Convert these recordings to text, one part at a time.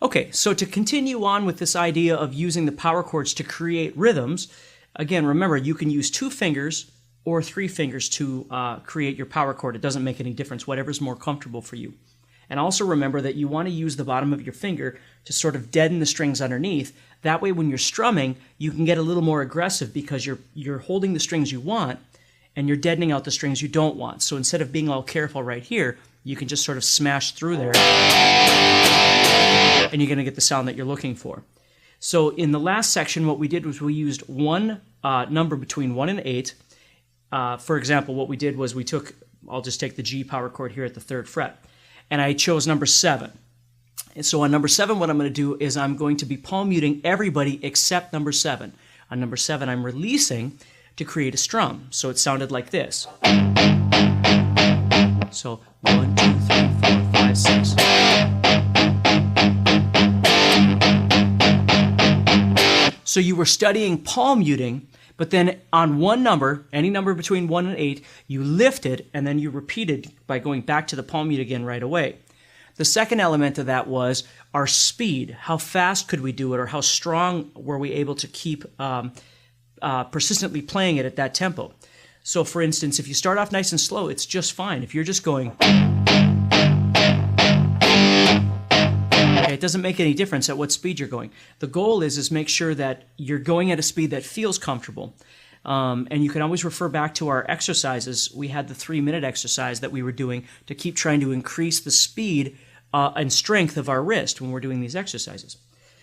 Okay, so to continue on with this idea of using the power chords to create rhythms, again, remember, you can use 2 fingers or 3 fingers to create your power chord. It doesn't make any difference, whatever's more comfortable for you. And also remember that you want to use the bottom of your finger to sort of deaden the strings underneath. That way, when you're strumming, you can get a little more aggressive because you're holding the strings you want and you're deadening out the strings you don't want. So instead of being all careful right here, you can just sort of smash through there and you're going to get the sound that you're looking for. So in the last section, what we did was we used one number between 1 and 8. For example, what we did was I'll just take the G power chord here at the 3rd fret, and I chose number 7. And so on number 7, what I'm going to do is I'm going to be palm muting everybody except number 7. On number 7, I'm releasing to create a strum. So it sounded like this. So 1, 2, 3, 4, 5, 6. So you were studying palm muting, but then on one number, any number between 1 and 8, you lifted and then you repeated by going back to the palm mute again right away. The second element of that was our speed. How fast could we do it, or how strong were we able to keep persistently playing it at that tempo? So for instance, if you start off nice and slow, it's just fine. If you're just going, it doesn't make any difference at what speed you're going. The goal is make sure that you're going at a speed that feels comfortable. And you can always refer back to our exercises. We had the 3-minute exercise that we were doing to keep trying to increase the speed and strength of our wrist when we're doing these exercises.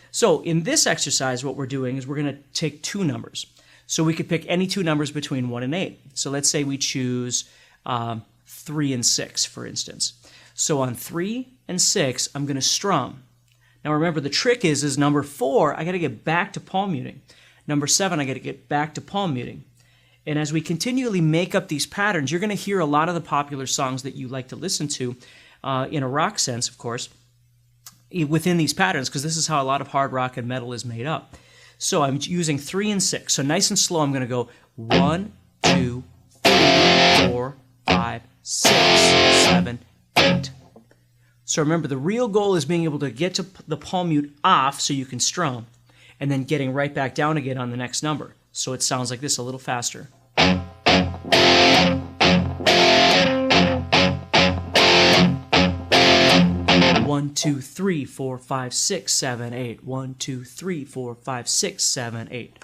So in this exercise, what we're doing is we're going to take 2 numbers. So we could pick any 2 numbers between 1 and 8. So let's say we choose 3 and 6, for instance. So on 3 and 6, I'm going to strum. Now remember, the trick is number 4, I got to get back to palm muting. Number 7, I got to get back to palm muting. And as we continually make up these patterns, you're going to hear a lot of the popular songs that you like to listen to, in a rock sense, of course, within these patterns, because this is how a lot of hard rock and metal is made up. So I'm using 3 and 6. So nice and slow, I'm going to go 1, 2, 3, 4, 5, 6, 7, 8. So remember, the real goal is being able to get to the palm mute off so you can strum, and then getting right back down again on the next number. So it sounds like this, a little faster. 1, 2, 3, 4, 5, 6, 7, 8. 1, 2, 3, 4, 5, 6, 7, 8.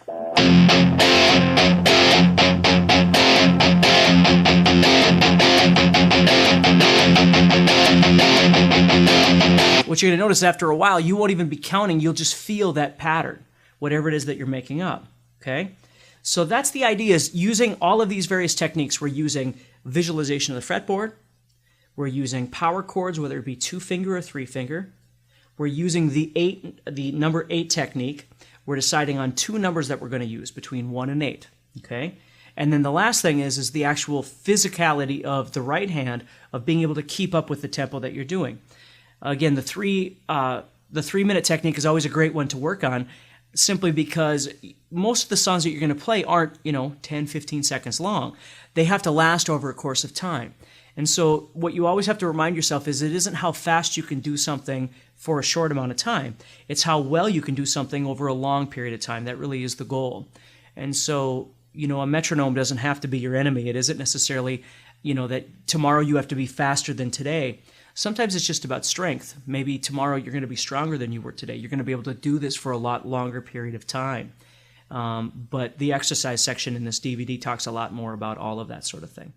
What you're going to notice after a while, you won't even be counting, you'll just feel that pattern, whatever it is that you're making up, okay? So that's the idea, is using all of these various techniques. We're using visualization of the fretboard, we're using power chords, whether it be 2-finger or 3-finger, we're using the number 8 technique. We're deciding on 2 numbers that we're going to use between 1 and 8, okay? And then the last thing is the actual physicality of the right hand, of being able to keep up with the tempo that you're doing. Again, the 3-minute technique is always a great one to work on, simply because most of the songs that you're going to play aren't, 10, 15 seconds long. They have to last over a course of time. And so what you always have to remind yourself is it isn't how fast you can do something for a short amount of time. It's how well you can do something over a long period of time. That really is the goal. And so, a metronome doesn't have to be your enemy. It isn't necessarily, that tomorrow you have to be faster than today. Sometimes it's just about strength. Maybe tomorrow you're going to be stronger than you were today. You're going to be able to do this for a lot longer period of time. But the exercise section in this DVD talks a lot more about all of that sort of thing.